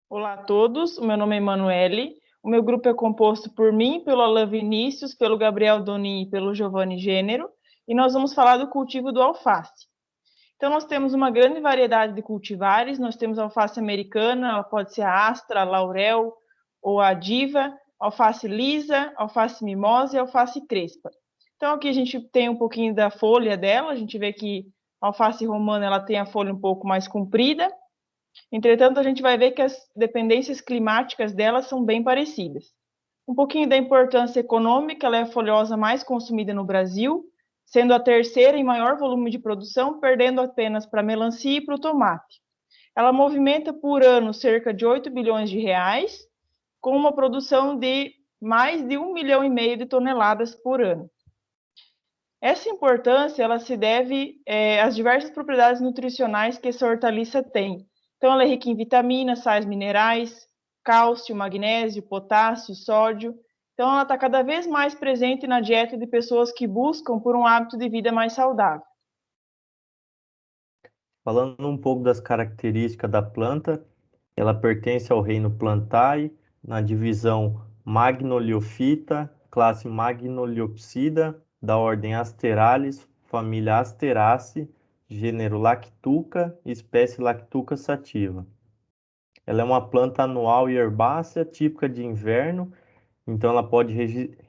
Olá a todos, o meu nome é Emanuele. O meu grupo é composto por mim, pelo Alain Vinícius, pelo Gabriel Donin e pelo Giovanni Gênero, e nós vamos falar do cultivo do alface. Então, nós temos uma grande variedade de cultivares, nós temos alface americana, ela pode ser a Astra, a Laurel ou a Diva, alface lisa, alface mimosa e alface crespa. Então, aqui a gente tem um pouquinho da folha dela, a gente vê que a alface romana ela tem a folha um pouco mais comprida. Entretanto, a gente vai ver que as dependências climáticas dela são bem parecidas. Um pouquinho da importância econômica, ela é a folhosa mais consumida no Brasil, sendo a terceira em maior volume de produção, perdendo apenas para a melancia e para o tomate. Ela movimenta por ano cerca de 8 bilhões de reais, com uma produção de mais de 1,5 milhão de toneladas por ano. Essa importância ela se deve às diversas propriedades nutricionais que essa hortaliça tem. Então, ela é rica em vitaminas, sais minerais, cálcio, magnésio, potássio, sódio. Então, ela está cada vez mais presente na dieta de pessoas que buscam por um hábito de vida mais saudável. Falando um pouco das características da planta, ela pertence ao reino Plantae, na divisão Magnoliophyta, classe Magnoliopsida, da ordem Asterales, família Asteraceae, gênero Lactuca, espécie Lactuca sativa. Ela é uma planta anual e herbácea, típica de inverno, então ela pode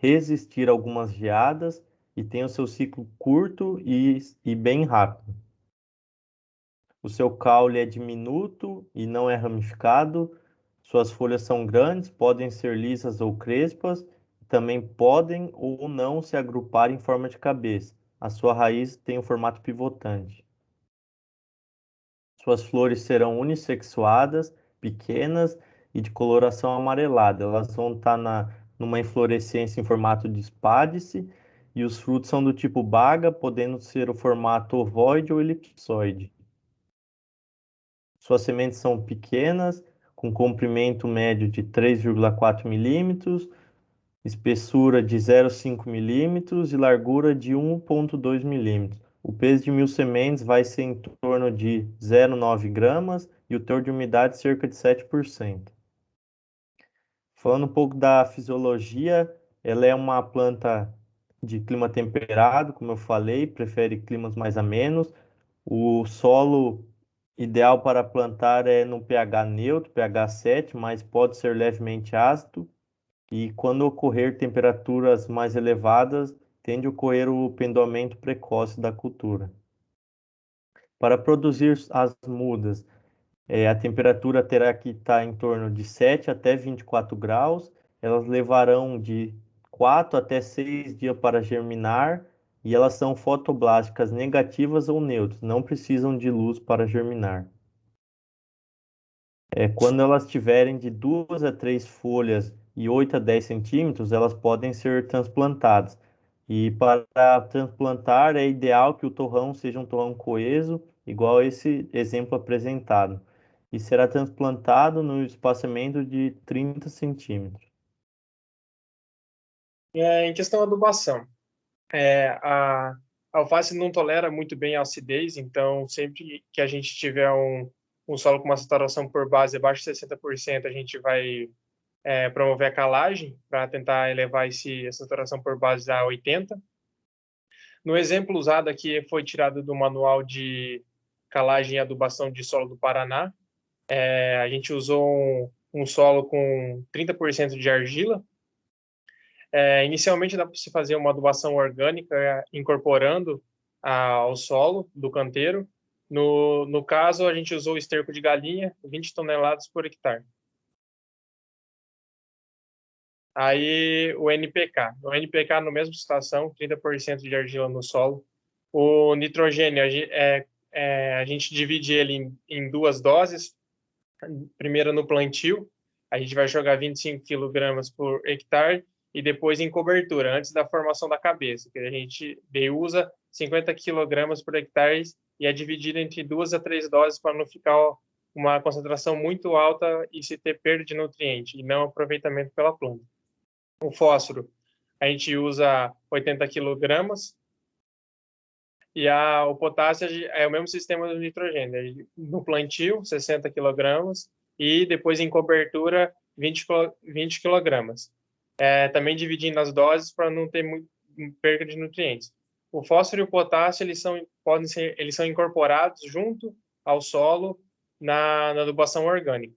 resistir a algumas geadas e tem o seu ciclo curto e bem rápido. O seu caule é diminuto e não é ramificado. Suas folhas são grandes, podem ser lisas ou crespas, também podem ou não se agrupar em forma de cabeça. A sua raiz tem um formato pivotante. Suas flores serão unissexuadas, pequenas e de coloração amarelada. Elas vão estar numa inflorescência em formato de espádice e os frutos são do tipo baga, podendo ser o formato ovoide ou elipsoide. Suas sementes são pequenas, com comprimento médio de 3,4 milímetros, espessura de 0,5 milímetros e largura de 1,2 milímetros. O peso de 1.000 sementes vai ser em torno de 0,9 gramas e o teor de umidade cerca de 7%. Falando um pouco da fisiologia, ela é uma planta de clima temperado, como eu falei, prefere climas mais amenos. O solo ideal para plantar é no pH neutro, pH 7, mas pode ser levemente ácido. E quando ocorrer temperaturas mais elevadas, tende a ocorrer o pendoamento precoce da cultura. Para produzir as mudas, a temperatura terá que estar em torno de 7 até 24 graus. Elas levarão de 4 até 6 dias para germinar e elas são fotoblásticas negativas ou neutras, não precisam de luz para germinar. Quando elas tiverem de 2 a 3 folhas e 8 a 10 centímetros, elas podem ser transplantadas. E para transplantar é ideal que o torrão seja um torrão coeso, igual esse exemplo apresentado, e será transplantado no espaçamento de 30 centímetros. Em questão da adubação, a alface não tolera muito bem a acidez, então sempre que a gente tiver um solo com uma saturação por base abaixo de 60%, a gente vai promover a calagem para tentar elevar essa saturação por base a 80%. No exemplo usado aqui foi tirado do manual de calagem e adubação de solo do Paraná. A gente usou um solo com 30% de argila. Inicialmente dá para se fazer uma adubação orgânica incorporando ao solo do canteiro. No caso, a gente usou esterco de galinha, 20 toneladas por hectare. Aí o NPK. O NPK, na mesma situação, 30% de argila no solo. O nitrogênio, a gente divide ele em duas doses. Primeiro no plantio, a gente vai jogar 25 kg por hectare e depois em cobertura, antes da formação da cabeça, que a gente usa 50 kg por hectare e é dividido entre 2 a 3 doses para não ficar uma concentração muito alta e se ter perda de nutriente e não aproveitamento pela planta. O fósforo, a gente usa 80 kg e o potássio é o mesmo sistema do nitrogênio. No plantio, 60 kg e depois em cobertura 20 quilogramas. Também dividindo as doses para não ter muito perda de nutrientes. O fósforo e o potássio eles são incorporados junto ao solo na adubação orgânica.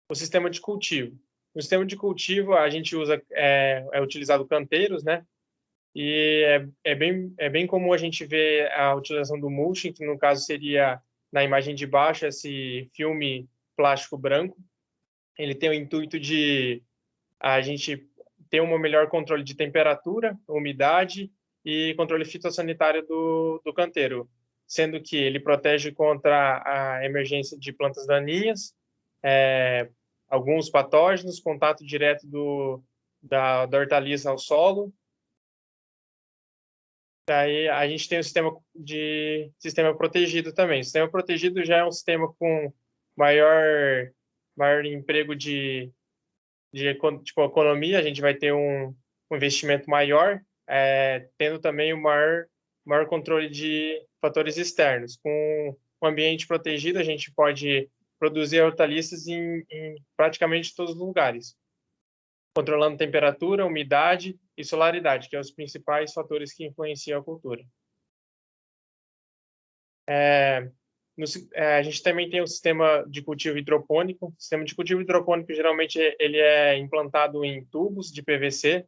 O sistema de cultivo. No sistema de cultivo a gente é utilizado canteiros, né? E é bem comum a gente ver a utilização do mulching, que no caso seria, na imagem de baixo, esse filme plástico branco. Ele tem o intuito de a gente ter um melhor controle de temperatura, umidade e controle fitossanitário do canteiro, sendo que ele protege contra a emergência de plantas daninhas, alguns patógenos, contato direto da hortaliça ao solo. Daí a gente tem o sistema protegido também. O sistema protegido já é um sistema com maior emprego de economia. A gente vai ter um investimento maior, tendo também o maior controle de fatores externos. Com o ambiente protegido, a gente pode produzir hortaliças em praticamente todos os lugares, controlando temperatura, umidade e solaridade, que são os principais fatores que influenciam a cultura. A gente também tem o sistema de cultivo hidropônico. O sistema de cultivo hidropônico, geralmente, ele é implantado em tubos de PVC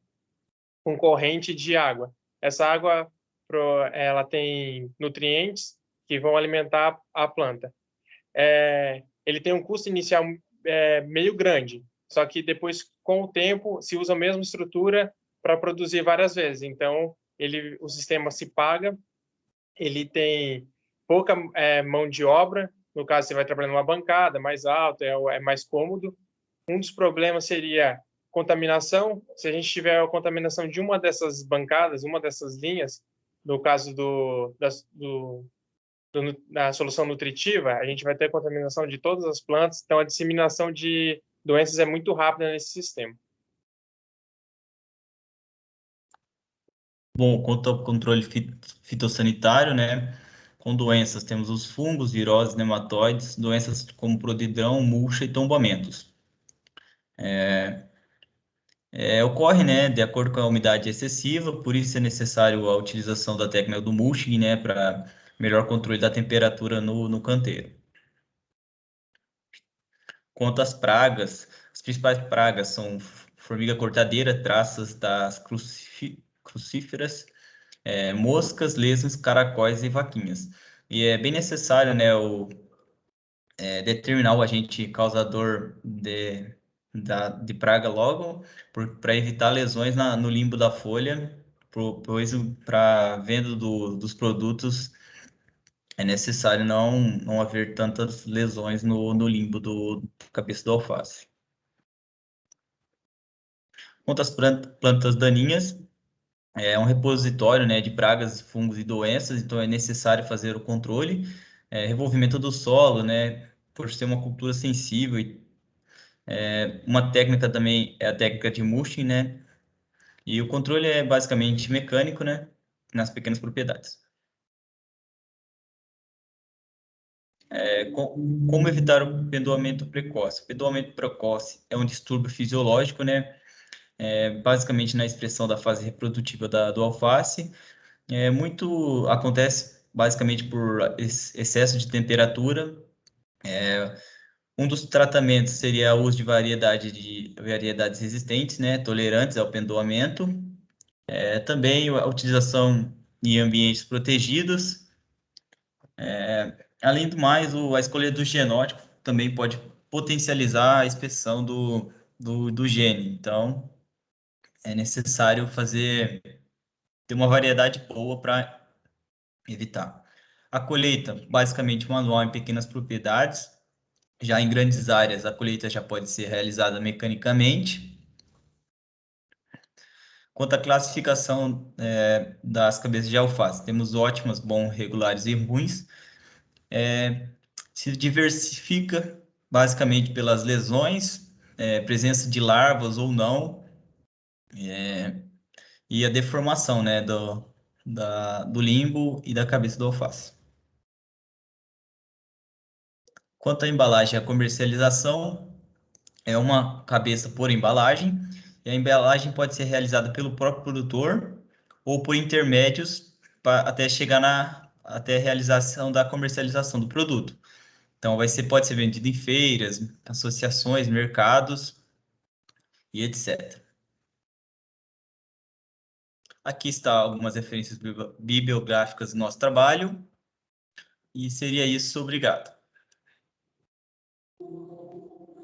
com corrente de água. Essa água ela tem nutrientes que vão alimentar a planta. Ele tem um custo inicial meio grande, só que depois, com o tempo, se usa a mesma estrutura para produzir várias vezes. Então, o sistema se paga, ele tem pouca mão de obra. No caso, você vai trabalhar numa bancada mais alta, é mais cômodo. Um dos problemas seria contaminação. Se a gente tiver a contaminação de uma dessas bancadas, uma dessas linhas, no caso da solução nutritiva, a gente vai ter contaminação de todas as plantas, então a disseminação de doenças é muito rápida nesse sistema. Bom, quanto ao controle fitossanitário, né? Com doenças, temos os fungos, viroses, nematóides, doenças como prodidrão, murcha e tombamentos. Ocorre, né, de acordo com a umidade excessiva, por isso é necessário a utilização da técnica do mulching, né, para melhor controle da temperatura no canteiro. Quanto às pragas, as principais pragas são formiga cortadeira, traças das crucíferas, moscas, lesmas, caracóis e vaquinhas. E é bem necessário, né, determinar o agente causador de praga logo, para evitar lesões no limbo da folha, pois para venda dos produtos é necessário não haver tantas lesões no limbo do cabeça do alface. Quanto às plantas daninhas, é um repositório, né, de pragas, fungos e doenças, então é necessário fazer o controle, revolvimento do solo, né, por ser uma cultura sensível. Uma técnica também é a técnica de mulching, né, e o controle é basicamente mecânico, né, nas pequenas propriedades. Como evitar o pendoamento precoce? O pendoamento precoce é um distúrbio fisiológico, né, basicamente na expressão da fase reprodutiva do alface. Muito acontece basicamente por excesso de temperatura. Um dos tratamentos seria o uso de variedades resistentes, né, tolerantes ao pendoamento. Também a utilização em ambientes protegidos. Além do mais, a escolha do genótipo também pode potencializar a expressão do gene. Então, é necessário ter uma variedade boa para evitar. A colheita, basicamente manual em pequenas propriedades. Já em grandes áreas, a colheita já pode ser realizada mecanicamente. Quanto à classificação das cabeças de alface, temos ótimas, bons, regulares e ruins. Se diversifica basicamente pelas lesões, presença de larvas ou não, e a deformação, né, do limbo e da cabeça do alface. Quanto à embalagem, a comercialização é uma cabeça por embalagem, e a embalagem pode ser realizada pelo próprio produtor ou por intermédios até chegar até a realização da comercialização do produto. Então, pode ser vendido em feiras, associações, mercados e etc. Aqui está algumas referências bibliográficas do nosso trabalho. E seria isso. Obrigado.